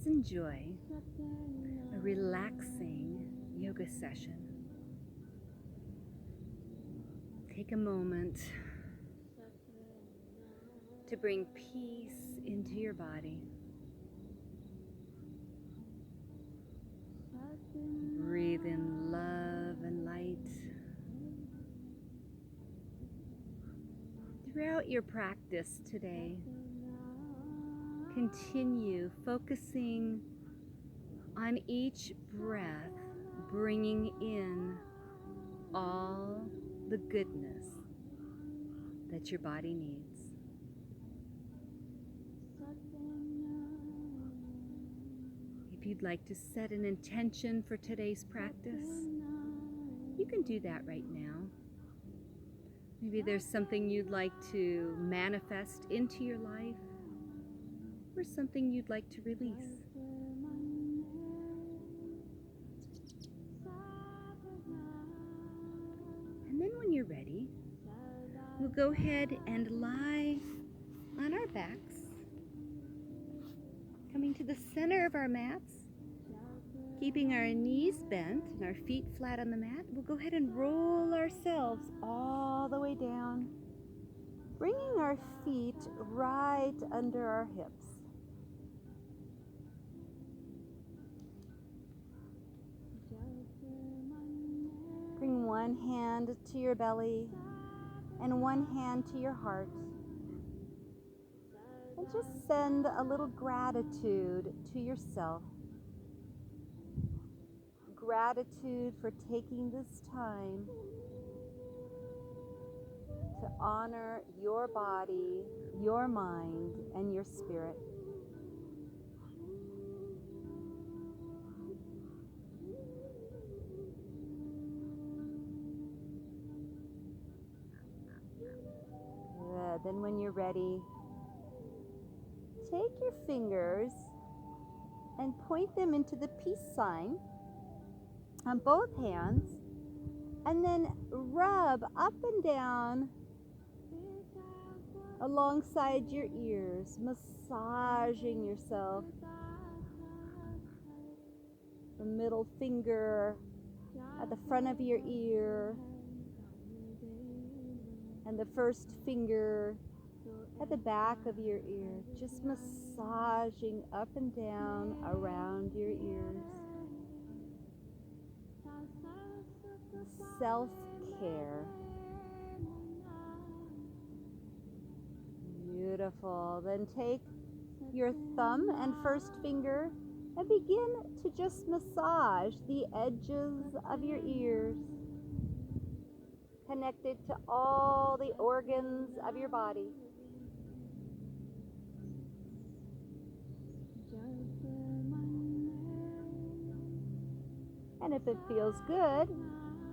enjoy a relaxing yoga session. Take a moment to bring peace into your body. Breathe in love and light. Throughout your practice today, continue focusing on each breath, bringing in all the goodness that your body needs. If you'd like to set an intention for today's practice, you can do that right now. Maybe there's something you'd like to manifest into your life, or something you'd like to release. And then when you're ready, we'll go ahead and lie on our backs, coming to the center of our mats, keeping our knees bent and our feet flat on the mat. We'll go ahead and roll ourselves all the way down, bringing our feet right under our hips. Bring one hand to your belly and one hand to your heart. And just send a little gratitude to yourself. Gratitude for taking this time to honor your body, your mind, and your spirit. Good. Then when you're ready, take your fingers and point them into the peace sign on both hands, and then rub up and down alongside your ears, massaging yourself. The middle finger at the front of your ear, and the first finger at the back of your ear, just massaging up and down around your ears. Self-care. Beautiful. Then take your thumb and first finger and begin to just massage the edges of your ears, connected to all the organs of your body. And if it feels good,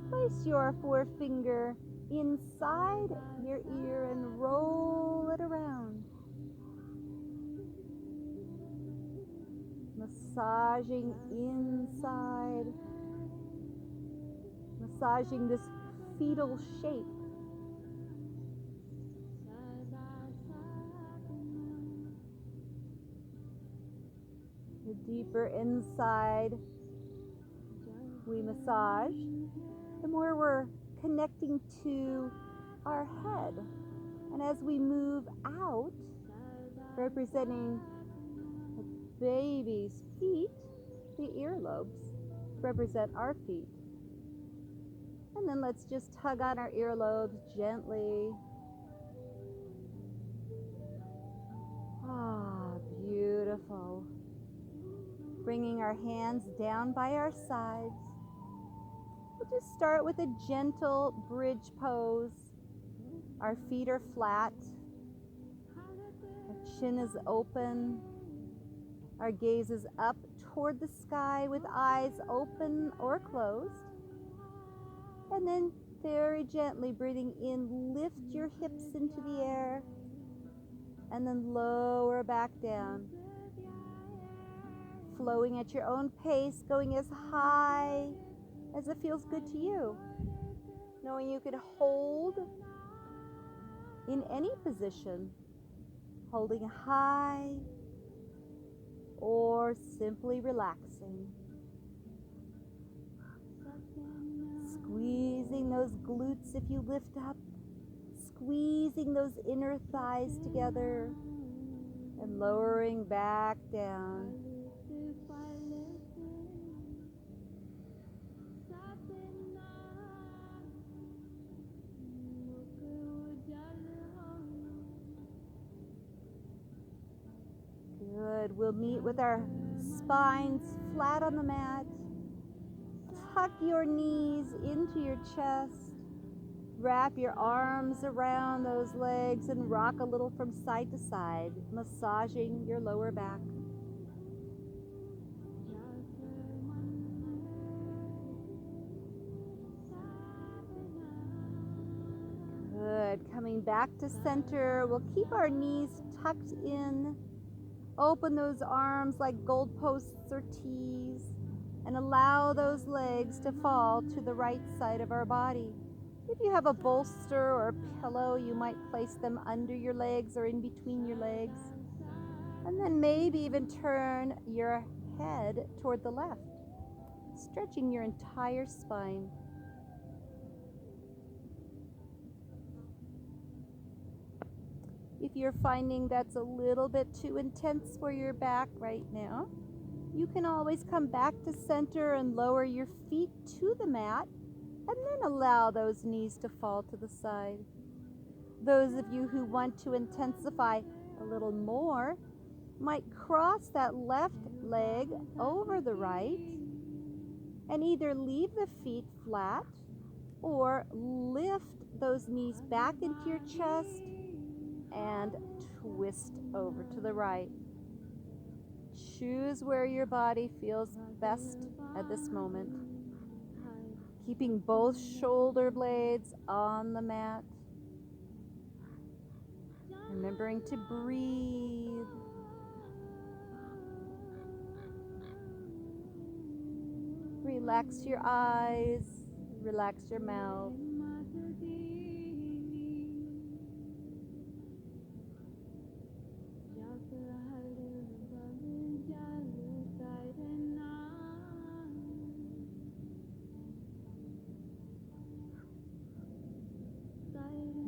place your forefinger inside your ear and roll it around. Massaging inside, massaging this fetal shape. The deeper inside we massage, the more we're connecting to our head. And as we move out, representing the baby's feet, the earlobes represent our feet. And then let's just tug on our earlobes gently. Ah, beautiful. Bringing our hands down by our sides. We'll just start with a gentle bridge pose. Our feet are flat. Our chin is open. Our gaze is up toward the sky with eyes open or closed. And then very gently breathing in, lift your hips into the air and then lower back down. Flowing at your own pace, going as high as it feels good to you. Knowing you can hold in any position, holding high or simply relaxing. Squeezing those glutes if you lift up, squeezing those inner thighs together, and lowering back down. Good. We'll meet with our spines flat on the mat. Tuck your knees into your chest. Wrap your arms around those legs and rock a little from side to side, massaging your lower back. Good. Coming back to center, we'll keep our knees tucked in. Open those arms like goalposts or T's and allow those legs to fall to the right side of our body. If you have a bolster or a pillow, you might place them under your legs or in between your legs. And then maybe even turn your head toward the left, stretching your entire spine. If you're finding that's a little bit too intense for your back right now, you can always come back to center and lower your feet to the mat and then allow those knees to fall to the side. Those of you who want to intensify a little more might cross that left leg over the right and either leave the feet flat or lift those knees back into your chest and twist over to the right. Choose where your body feels best at this moment. Keeping both shoulder blades on the mat. Remembering to breathe. Relax your eyes, relax your mouth.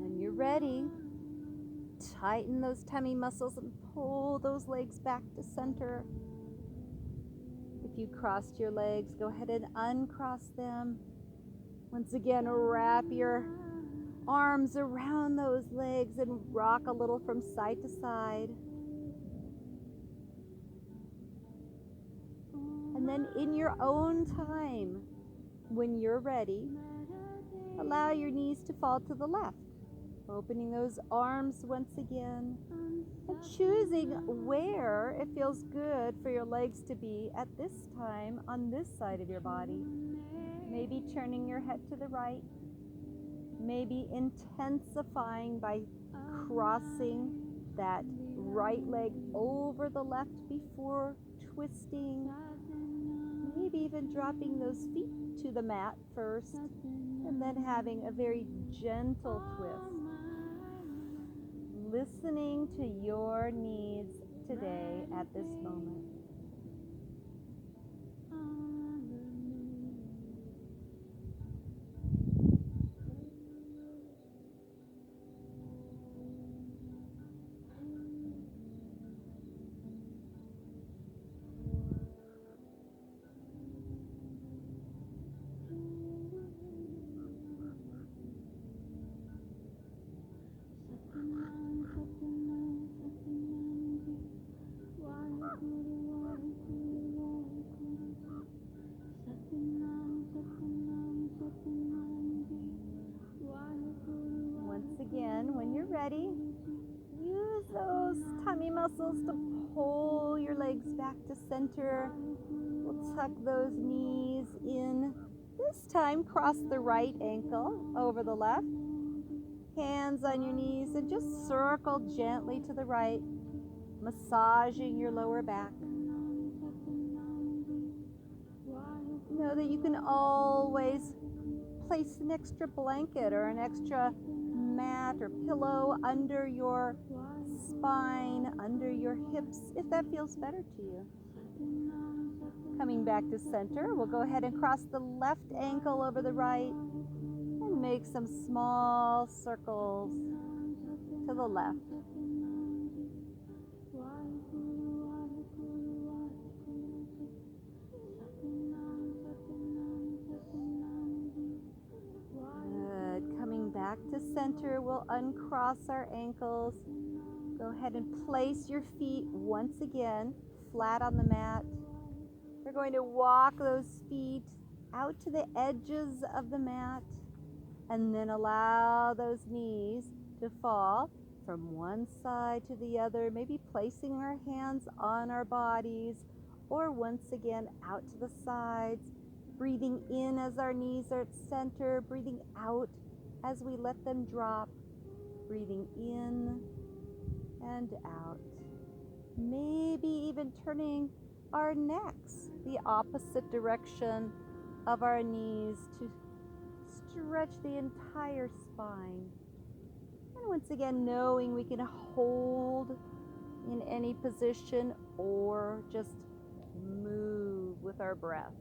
When you're ready, tighten those tummy muscles and pull those legs back to center. If you crossed your legs, go ahead and uncross them. Once again, wrap your arms around those legs and rock a little from side to side. And then in your own time, when you're ready, allow your knees to fall to the left. Opening those arms once again and choosing where it feels good for your legs to be at this time on this side of your body. Maybe turning your head to the right, maybe intensifying by crossing that right leg over the left before twisting, maybe even dropping those feet to the mat first and then having a very gentle twist. Listening to your needs today at this moment. Once again, when you're ready, use those tummy muscles to pull your legs back to center. We'll tuck those knees in. This time, cross the right ankle over the left. Hands on your knees and just circle gently to the right, massaging your lower back. Know that you can always place an extra blanket or an extra mat or pillow under your spine, under your hips, if that feels better to you. Coming back to center, we'll go ahead and cross the left ankle over the right and make some small circles to the left. Good. Coming back to center, we'll uncross our ankles. Go ahead and place your feet once again flat on the mat. We're going to walk those feet out to the edges of the mat and then allow those knees to fall from one side to the other, maybe placing our hands on our bodies or once again out to the sides, breathing in as our knees are at center, breathing out as we let them drop, breathing in and out. Maybe even turning our necks the opposite direction of our knees to stretch the entire spine. And once again, knowing we can hold in any position or just move with our breath.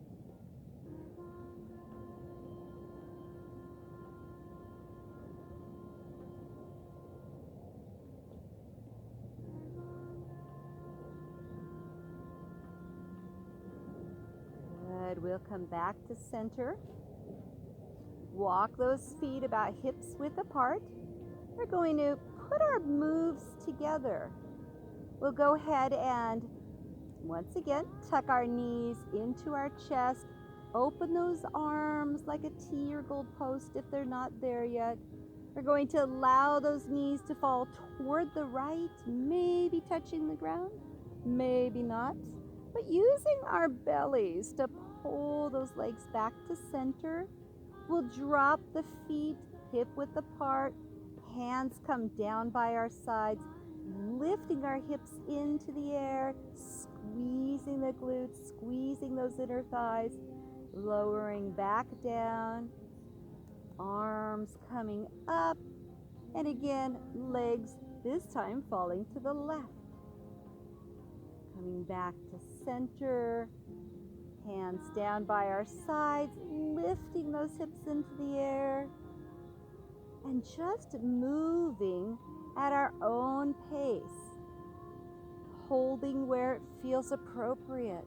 Good. We'll come back to center. Walk those feet about hips width apart. We're going to put our moves together. We'll go ahead and once again tuck our knees into our chest. Open those arms like a T or goalpost if they're not there yet. We're going to allow those knees to fall toward the right, maybe touching the ground, maybe not. But using our bellies to pull those legs back to center. We'll drop the feet hip width apart. Hands come down by our sides, lifting our hips into the air, squeezing the glutes, squeezing those inner thighs, lowering back down, arms coming up, and again, legs this time falling to the left. Coming back to center, hands down by our sides, lifting those hips into the air, and just moving at our own pace, holding where it feels appropriate,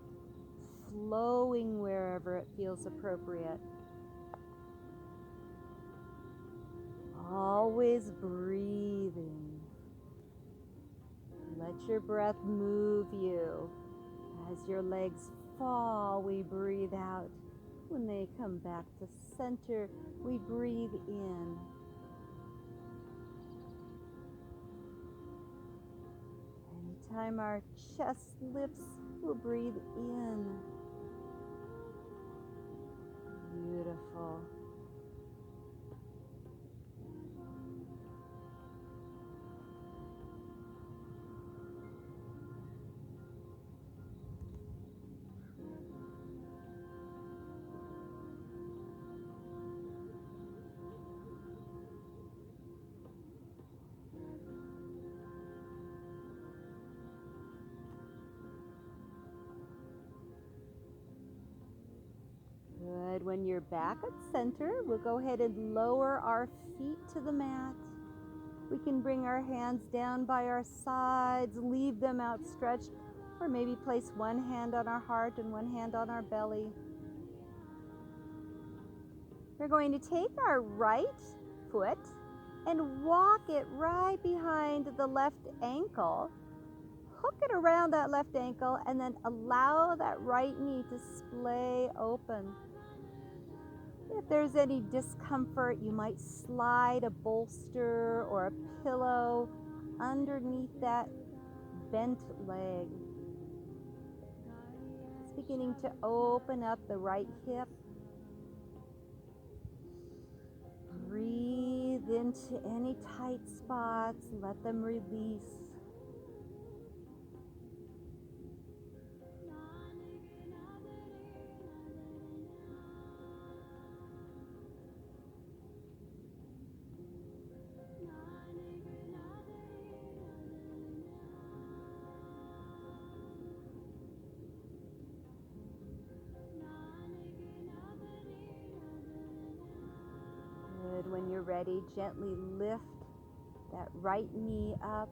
flowing wherever it feels appropriate. Always breathing. Let your breath move you. As your legs fall, we breathe out. When they come back to center, we breathe in. Anytime our chest lifts, we'll breathe in. Beautiful. Good. When you're back at center, we'll go ahead and lower our feet to the mat. We can bring our hands down by our sides, leave them outstretched, or maybe place one hand on our heart and one hand on our belly. We're going to take our right foot and walk it right behind the left ankle. Hook it around that left ankle and then allow that right knee to splay open. If there's any discomfort, you might slide a bolster or a pillow underneath that bent leg. It's beginning to open up the right hip. Breathe into any tight spots, let them release. Good. When you're ready, gently lift that right knee up.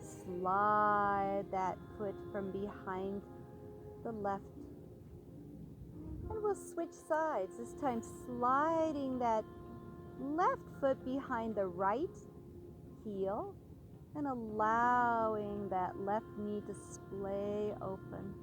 Slide that foot from behind the left. And we'll switch sides. This time sliding that left foot behind the right heel and allowing that left knee to splay open.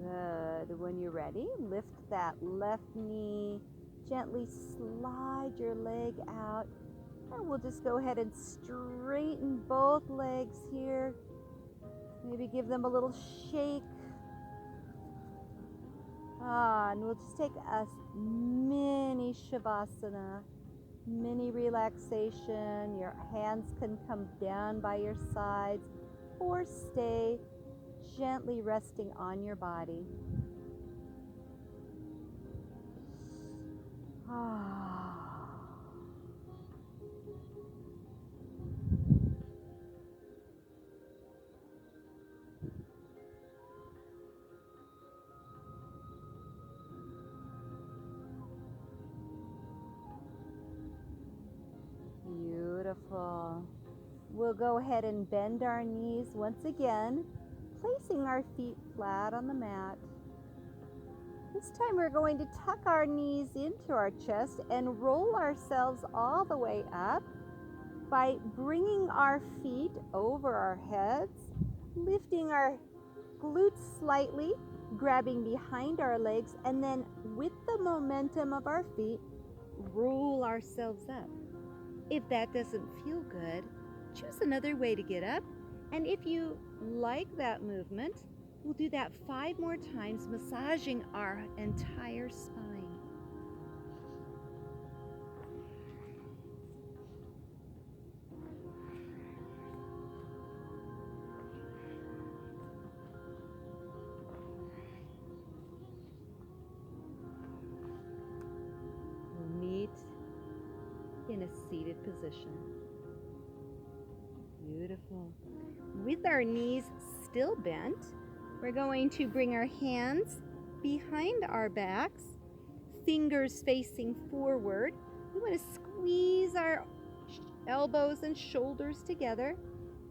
Good. When you're ready, lift that left knee, gently slide your leg out, and we'll just go ahead and straighten both legs here. Maybe give them a little shake. And we'll just take a mini Shavasana, mini relaxation. Your hands can come down by your sides or stay gently resting on your body. Beautiful. We'll go ahead and bend our knees once again, placing our feet flat on the mat. This time we're going to tuck our knees into our chest and roll ourselves all the way up by bringing our feet over our heads, lifting our glutes slightly, grabbing behind our legs, and then with the momentum of our feet, roll ourselves up. If that doesn't feel good, choose another way to get up. And if you like that movement, we'll do that 5 more times, massaging our entire spine. We'll meet in a seated position. Beautiful. With our knees still bent, we're going to bring our hands behind our backs, fingers facing forward. We want to squeeze our elbows and shoulders together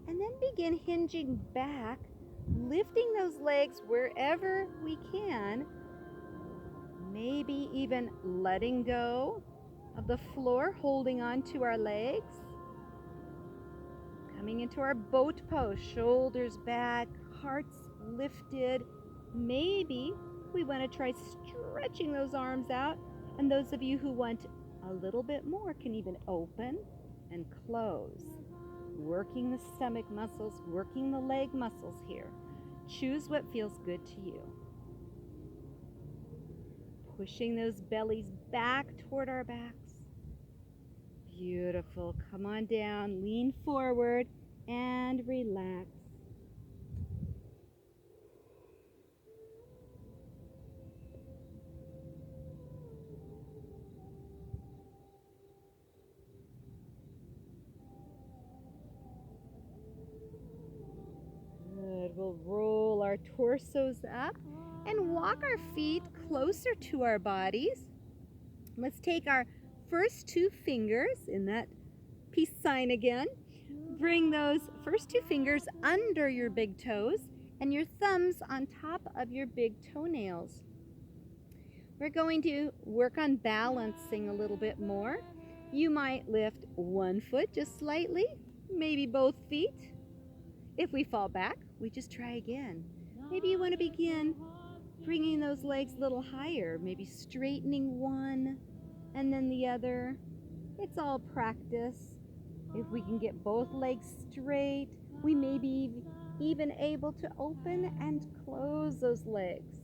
and then begin hinging back, lifting those legs wherever we can, maybe even letting go of the floor, holding on to our legs. Coming into our boat pose, shoulders back, hearts lifted. Maybe we want to try stretching those arms out. And those of you who want a little bit more can even open and close. Working the stomach muscles, working the leg muscles here. Choose what feels good to you. Pushing those bellies back toward our backs. Beautiful. Come on down, lean forward, and relax. Good. We'll roll our torsos up and walk our feet closer to our bodies. Let's take our first 2 fingers in that peace sign again. Bring those first 2 fingers under your big toes and your thumbs on top of your big toenails. We're going to work on balancing a little bit more. You might lift one foot just slightly, maybe both feet. If we fall back, we just try again. Maybe you want to begin bringing those legs a little higher, maybe straightening one and then the other. It's all practice. If we can get both legs straight, we may be even able to open and close those legs.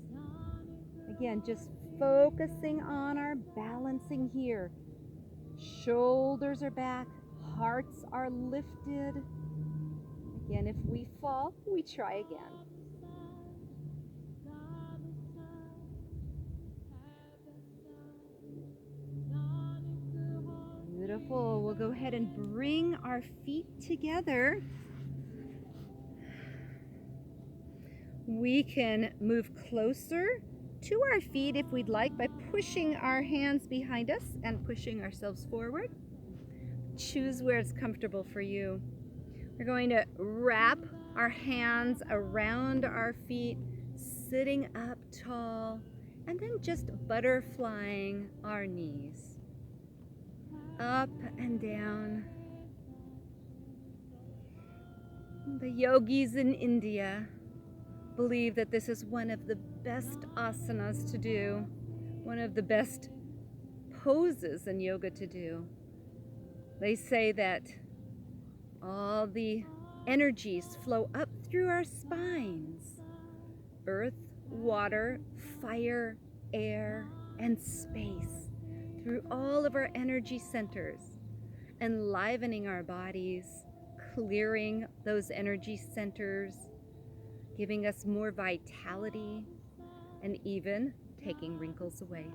Again, just focusing on our balancing here. Shoulders are back, hearts are lifted. Again, if we fall, we try again. Beautiful. We'll go ahead and bring our feet together. We can move closer to our feet if we'd like by pushing our hands behind us and pushing ourselves forward. Choose where it's comfortable for you. We're going to wrap our hands around our feet, sitting up tall, and then just butterflying our knees. Up and down. The yogis in India believe that this is one of the best asanas to do, one of the best poses in yoga to do. They say that all the energies flow up through our spines. Earth, water, fire, air, and space through all of our energy centers, enlivening our bodies, clearing those energy centers, giving us more vitality, and even taking wrinkles away.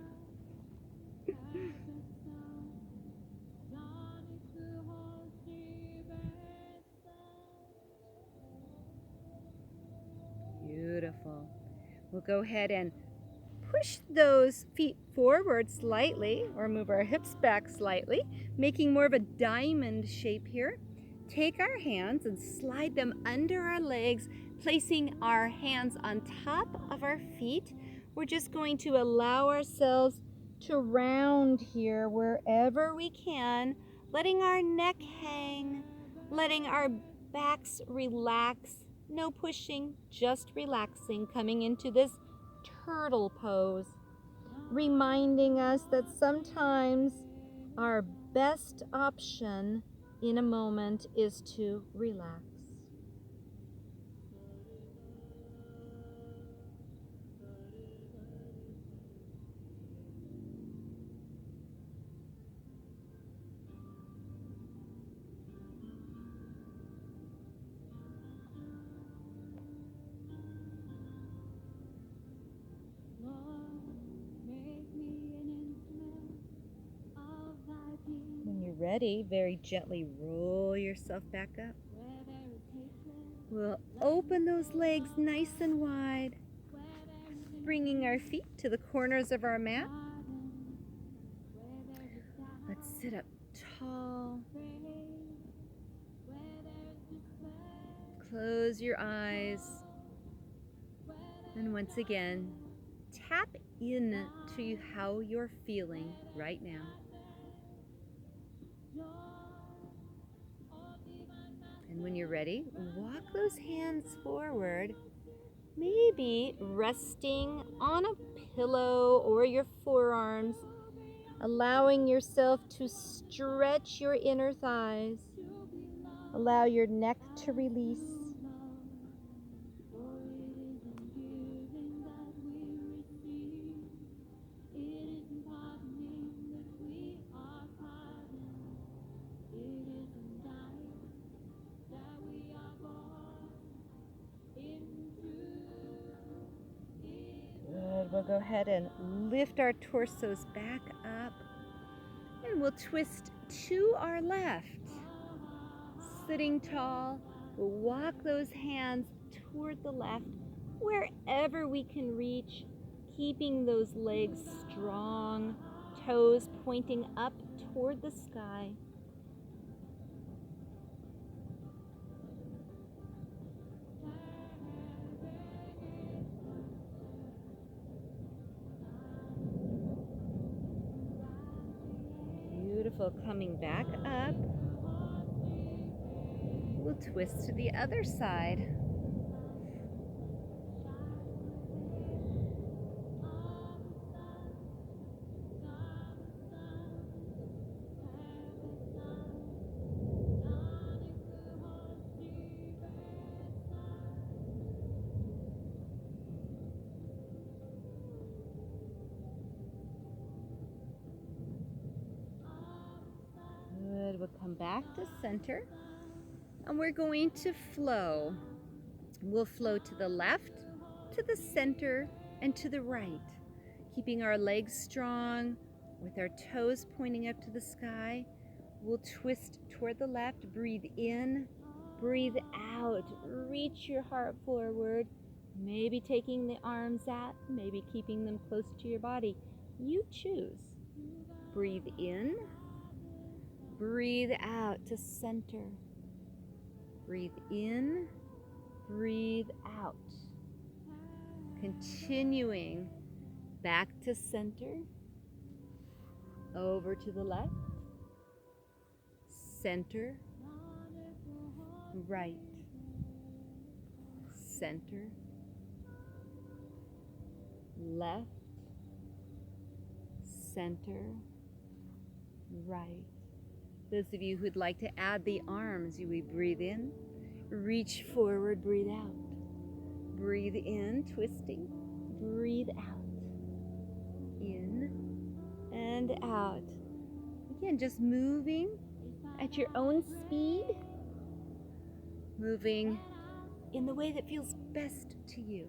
Beautiful. We'll go ahead and push those feet forward slightly, or move our hips back slightly, making more of a diamond shape here. Take our hands and slide them under our legs, placing our hands on top of our feet. We're just going to allow ourselves to round here wherever we can, letting our neck hang, letting our backs relax. No pushing, just relaxing, coming into this turtle pose, reminding us that sometimes our best option in a moment is to relax. When you're ready, very gently roll yourself back up. We'll open those legs nice and wide, bringing our feet to the corners of our mat. Let's sit up tall. Close your eyes. And once again, tap in to how you're feeling right now. And when you're ready, walk those hands forward, maybe resting on a pillow or your forearms, allowing yourself to stretch your inner thighs. Allow your neck to release. Good. We'll go ahead and lift our torsos back up, and we'll twist to our left. Sitting tall, we'll walk those hands toward the left, wherever we can reach, keeping those legs strong, toes pointing up toward the sky. Beautiful. Coming back up. We'll twist to the other side. Good. We'll come back to center. And we're going to flow. We'll flow to the left, to the center, and to the right, keeping our legs strong with our toes pointing up to the sky. We'll twist toward the left, breathe in, breathe out, reach your heart forward, maybe taking the arms out, maybe keeping them close to your body. You choose. Breathe in, breathe out to center. Breathe in, breathe out. Continuing back to center, over to the left, center, right, center, left, center, right. Those of you who'd like to add the arms, you would breathe in, reach forward, breathe out. Breathe in, twisting, breathe out. In and out. Again, just moving at your own speed, moving in the way that feels best to you.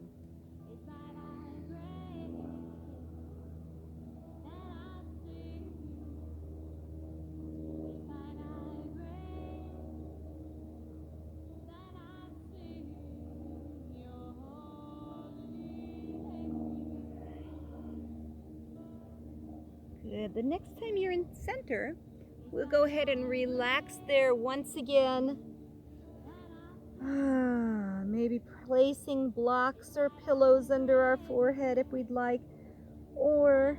Good. The next time you're in center, we'll go ahead and relax there once again. Maybe placing blocks or pillows under our forehead if we'd like, or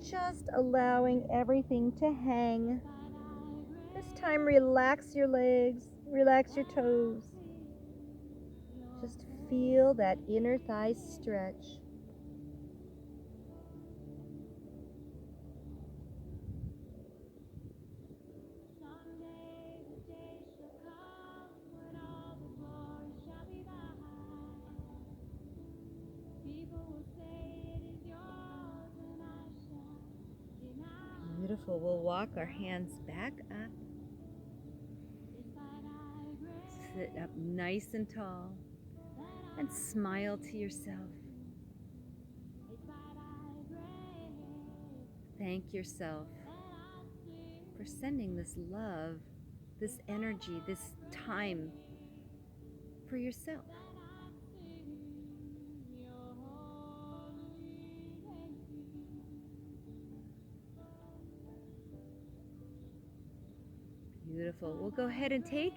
just allowing everything to hang. This time, relax your legs, relax your toes. Just feel that inner thigh stretch. Beautiful. We'll walk our hands back up. Sit up nice and tall and smile to yourself. Thank yourself for sending this love, this energy, this time for yourself. Beautiful. We'll go ahead and take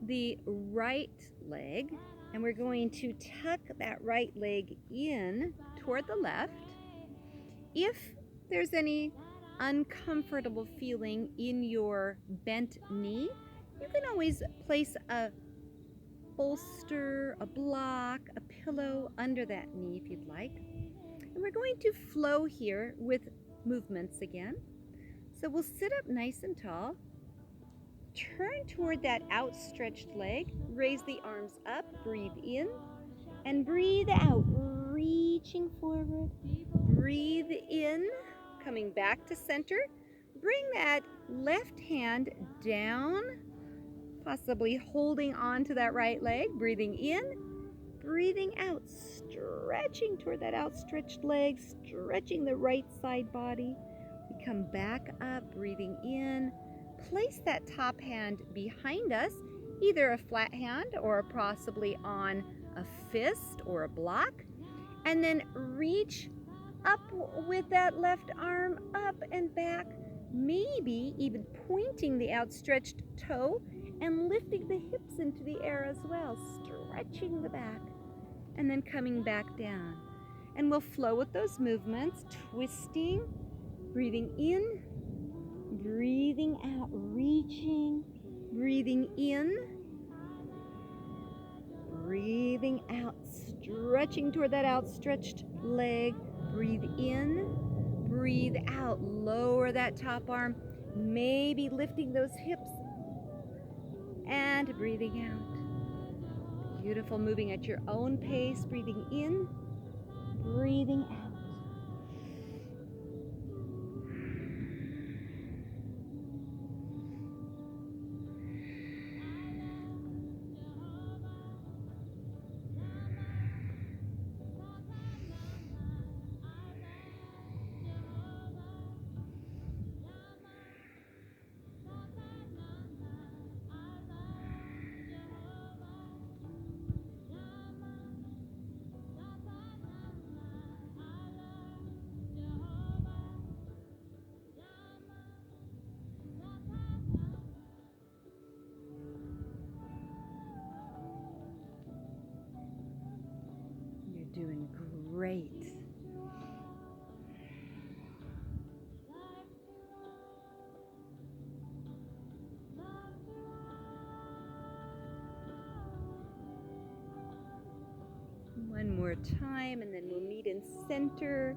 the right leg and we're going to tuck that right leg in toward the left. If there's any uncomfortable feeling in your bent knee, you can always place a bolster, a block, a pillow under that knee if you'd like. And we're going to flow here with movements again. So we'll sit up nice and tall. Turn toward that outstretched leg, raise the arms up, breathe in, and breathe out, reaching forward. Breathe in, coming back to center. Bring that left hand down, possibly holding on to that right leg, breathing in, breathing out, stretching toward that outstretched leg, stretching the right side body. We come back up, breathing in. Place that top hand behind us, either a flat hand or possibly on a fist or a block, and then reach up with that left arm up and back, maybe even pointing the outstretched toe and lifting the hips into the air as well, stretching the back, and then coming back down. And we'll flow with those movements, twisting, breathing in, Breathing out, reaching, breathing in, breathing out, stretching toward that outstretched leg. Breathe in, breathe out, lower that top arm, maybe lifting those hips, and breathing out. Beautiful, moving at your own pace, breathing in, breathing out. You're doing great. One more time, and then we'll meet in center.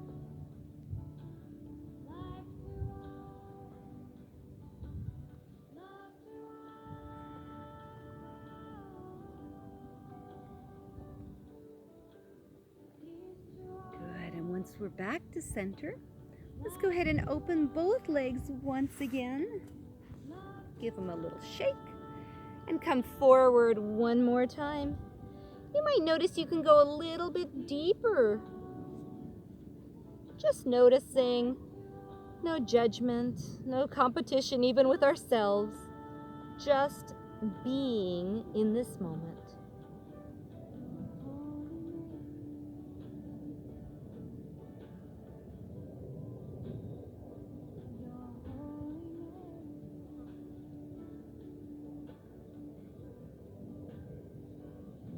Good, and once we're back to center, let's go ahead and open both legs once again. Give them a little shake, and come forward one more time. You might notice you can go a little bit deeper. Just noticing, no judgment, no competition even with ourselves. Just being in this moment.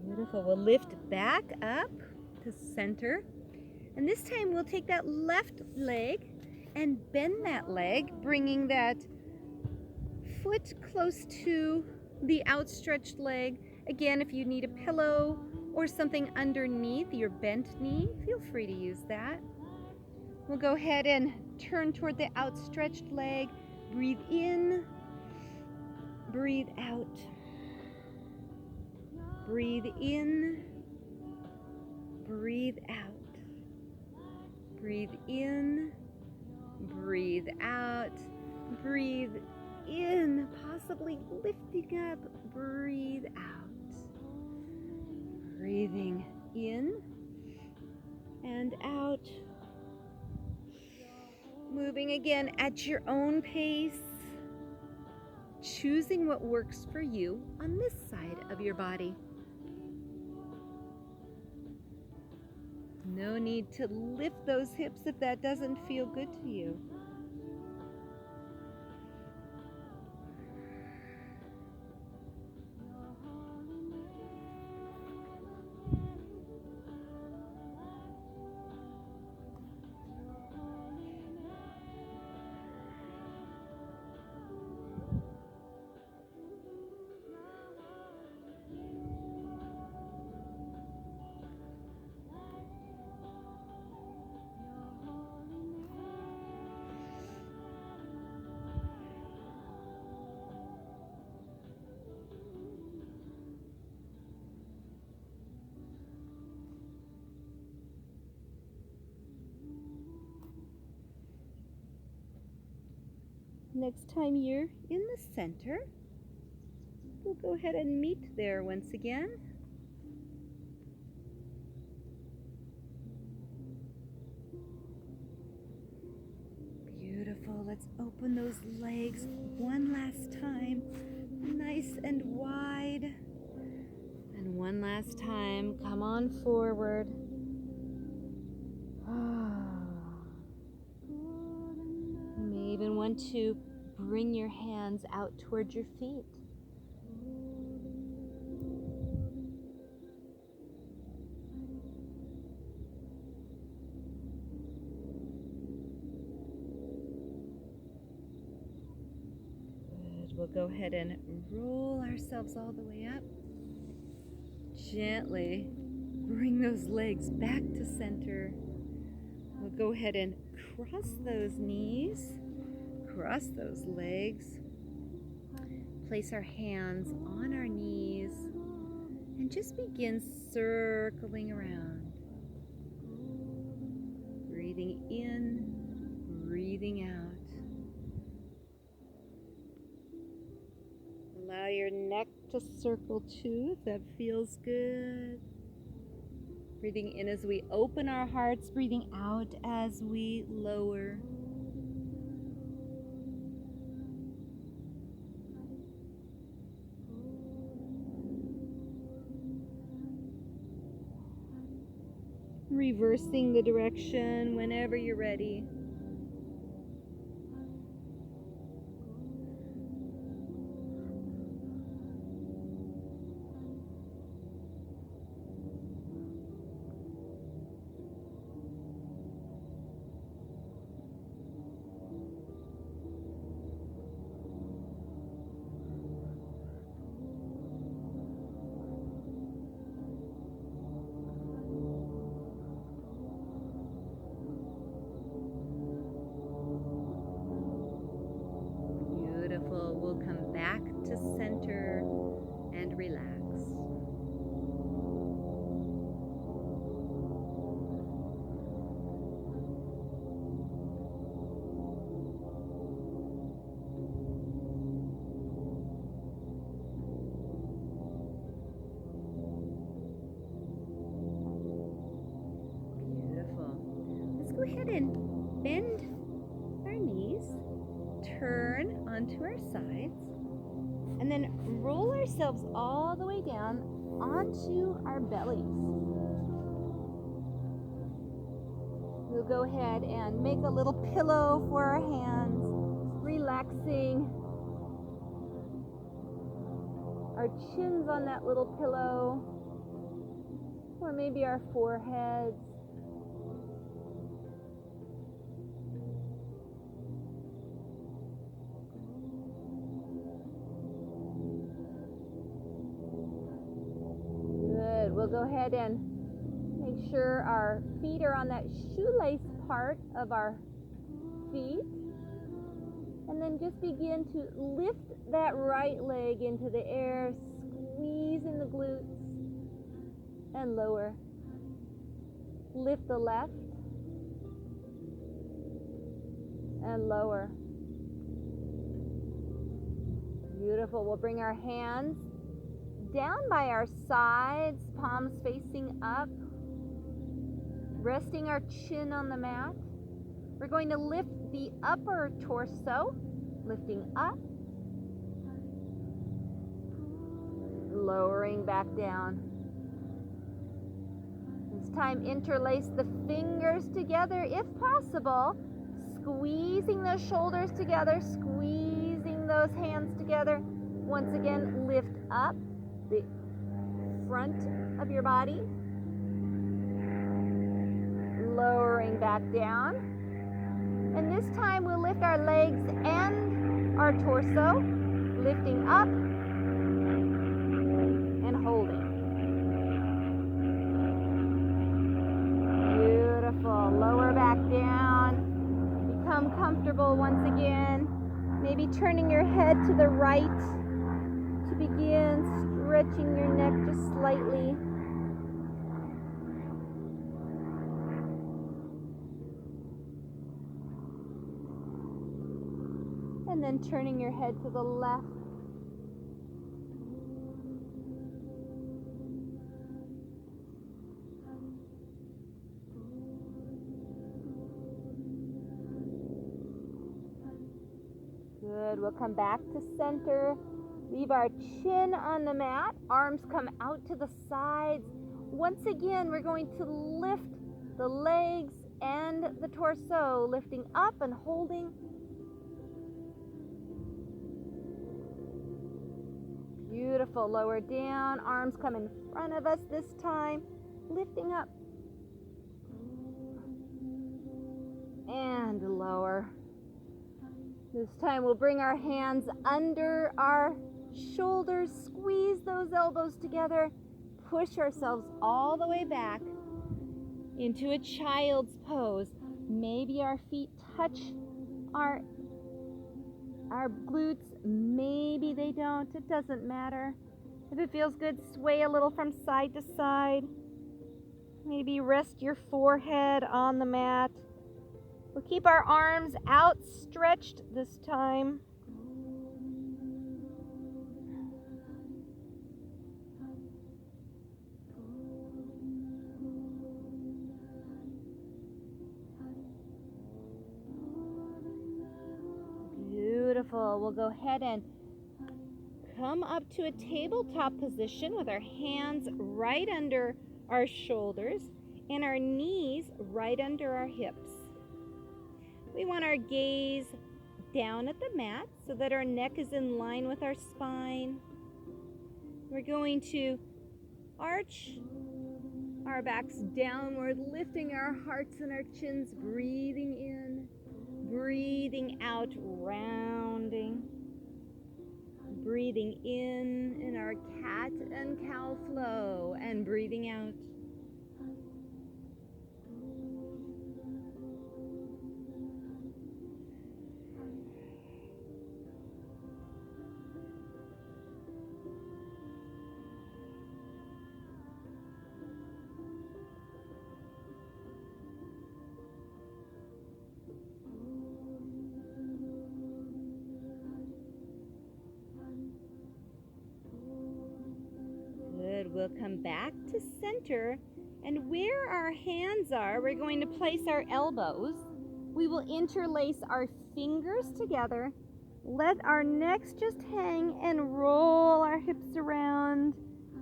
Beautiful. We'll lift back up to center. And this time we'll take that left leg and bend that leg, bringing that foot close to the outstretched leg. Again, if you need a pillow or something underneath your bent knee, feel free to use that. We'll go ahead and turn toward the outstretched leg. Breathe in, breathe out. Breathe in, breathe out. Breathe in, breathe out. Breathe in, possibly lifting up. Breathe out. Breathing in and out. Moving again at your own pace. Choosing what works for you on this side of your body. No need to lift those hips if that doesn't feel good to you. Next time you're in the center, we'll go ahead and meet there once again. Beautiful. Let's open those legs one last time, nice and wide. And one last time, come on forward. You may even want to bring your hands out towards your feet. We'll go ahead and roll ourselves all the way up. Gently bring those legs back to center. We'll go ahead and cross those knees, cross those legs. Place our hands on our knees and just begin circling around. Breathing in, breathing out. Allow your neck to circle too, if that feels good. Breathing in as we open our hearts, breathing out as we lower. Reversing the direction whenever you're ready. We'll come back to center and relax. Beautiful. Let's go ahead and bend our knees. Turn onto our sides and then roll ourselves all the way down onto our bellies. We'll go ahead and make a little pillow for our hands, relaxing our chins on that little pillow, or maybe our foreheads. We'll go ahead and make sure our feet are on that shoelace part of our feet. And then just begin to lift that right leg into the air, squeeze in the glutes, and lower. Lift the left, and lower. Beautiful. We'll bring our hands down by our sides, palms facing up, resting our chin on the mat. We're going to lift the upper torso, lifting up, lowering back down. This time, interlace the fingers together if possible, squeezing those shoulders together, squeezing those hands together. Once again, lift up the front of your body, lowering back down. And this time we'll lift our legs and our torso, lifting up and holding. Beautiful. Lower back down. Become comfortable once again. Maybe turning your head to the right to begin stretching your neck just slightly. And then turning your head to the left. Good. We'll come back to center. Leave our chin on the mat. Arms come out to the sides. Once again, we're going to lift the legs and the torso, lifting up and holding. Beautiful. Lower down. Arms come in front of us this time, lifting up. And lower. This time we'll bring our hands under our shoulders, squeeze those elbows together, push ourselves all the way back into a child's pose. Maybe our feet touch our glutes, maybe they don't. It doesn't matter. If it feels good, sway a little from side to side. Maybe rest your forehead on the mat. We'll keep our arms outstretched this time. Beautiful. We'll go ahead and come up to a tabletop position with our hands right under our shoulders and our knees right under our hips. We want our gaze down at the mat so that our neck is in line with our spine. We're going to arch our backs downward, lifting our hearts and our chins, breathing in, breathing out, rounding. Breathing in our cat and cow flow, and breathing out. We'll come back to center, and where our hands are, we're going to place our elbows. We will interlace our fingers together, let our necks just hang, and roll our hips around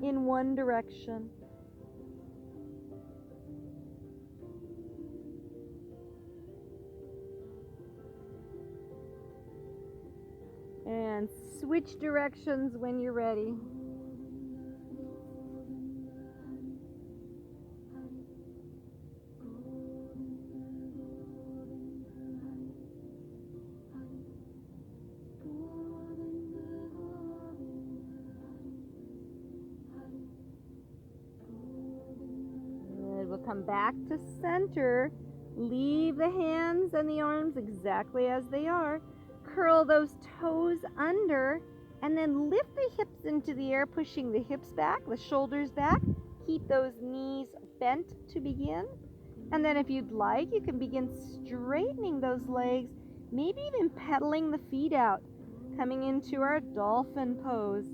in one direction. And switch directions when you're ready. Come back to center. Leave the hands and the arms exactly as they are. Curl those toes under and then lift the hips into the air, pushing the hips back, the shoulders back. Keep those knees bent to begin. And then if you'd like, you can begin straightening those legs, maybe even pedaling the feet out, coming into our dolphin pose.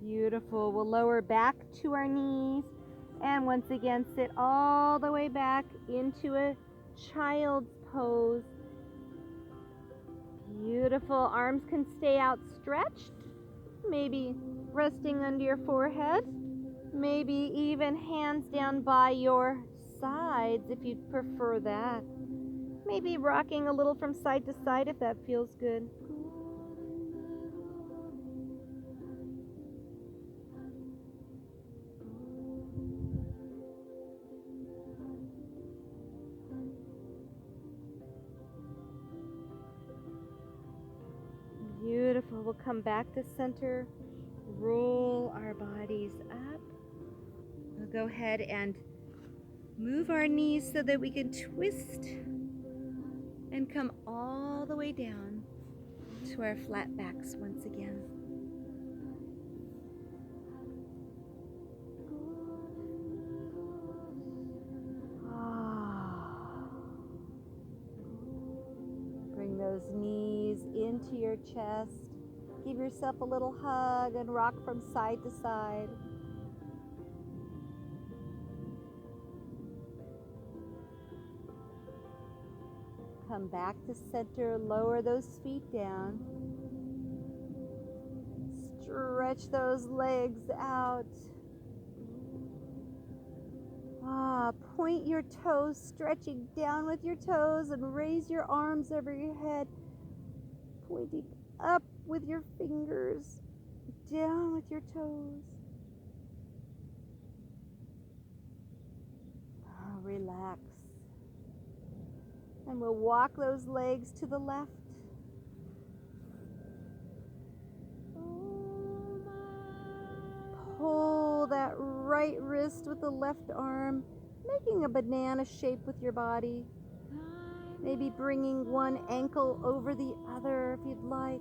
Beautiful. We'll lower back to our knees and once again sit all the way back into a child's pose. Beautiful. Arms can stay outstretched, maybe resting under your forehead, maybe even hands down by your sides if you'd prefer that. Maybe rocking a little from side to side if that feels good. Beautiful. We'll come back to center, roll our bodies up. We'll go ahead and move our knees so that we can twist and come all the way down to our flat backs once again. Bring those knees into your chest. Give yourself a little hug and rock from side to side. Come back to center, lower those feet down. Stretch those legs out. Point your toes, stretching down with your toes, and raise your arms over your head, pointing up with your fingers, down with your toes. Relax. And we'll walk those legs to the left. Pull that right wrist with the left arm, making a banana shape with your body. Maybe bringing one ankle over the other if you'd like.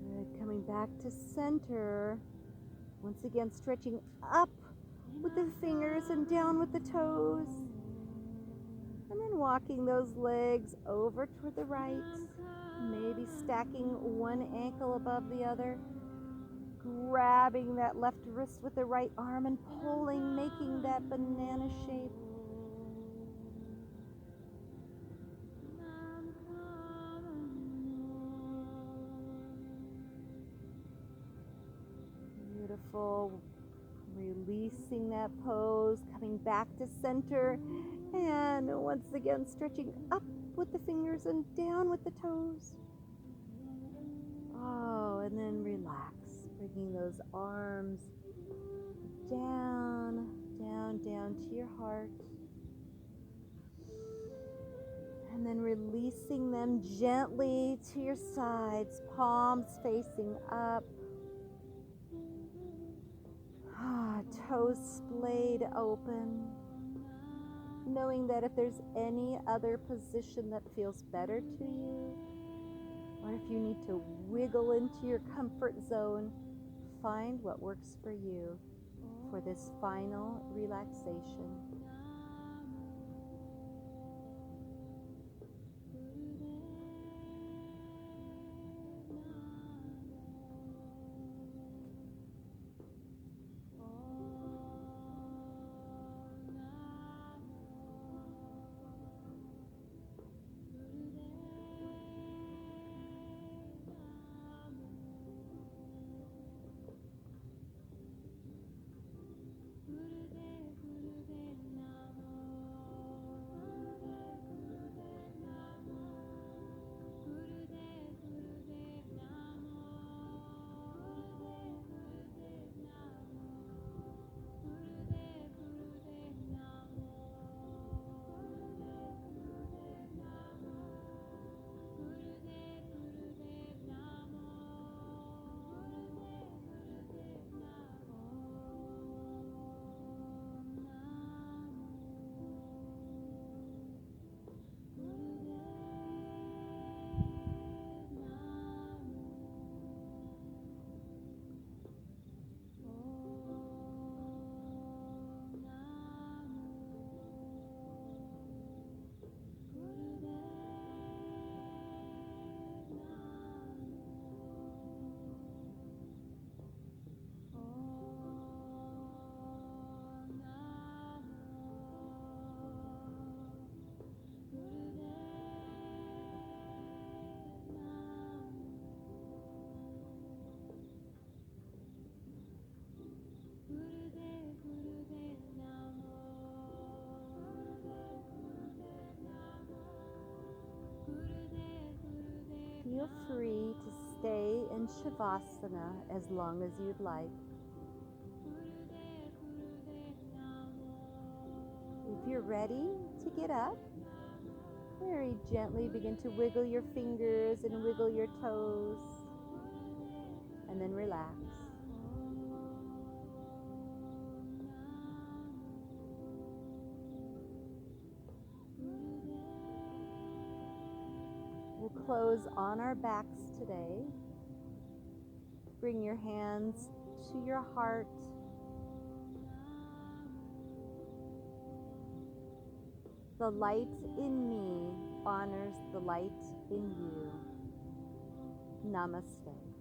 Good. Coming back to center. Once again, stretching up with the fingers and down with the toes. And then walking those legs over toward the right. Maybe stacking one ankle above the other. Grabbing that left wrist with the right arm and pulling, making that banana shape. Beautiful. Releasing that pose, coming back to center, and once again stretching up with the fingers and down with the toes. Oh, and then relax, bringing those arms down, down, down to your heart. And then releasing them gently to your sides, palms facing up. Toes splayed open, knowing that if there's any other position that feels better to you, or if you need to wiggle into your comfort zone, find what works for you for this final relaxation. Feel free to stay in Shavasana as long as you'd like. If you're ready to get up, very gently begin to wiggle your fingers and wiggle your toes, and then relax. We'll close on our backs today. Bring your hands to your heart. The light in me honors the light in you. Namaste.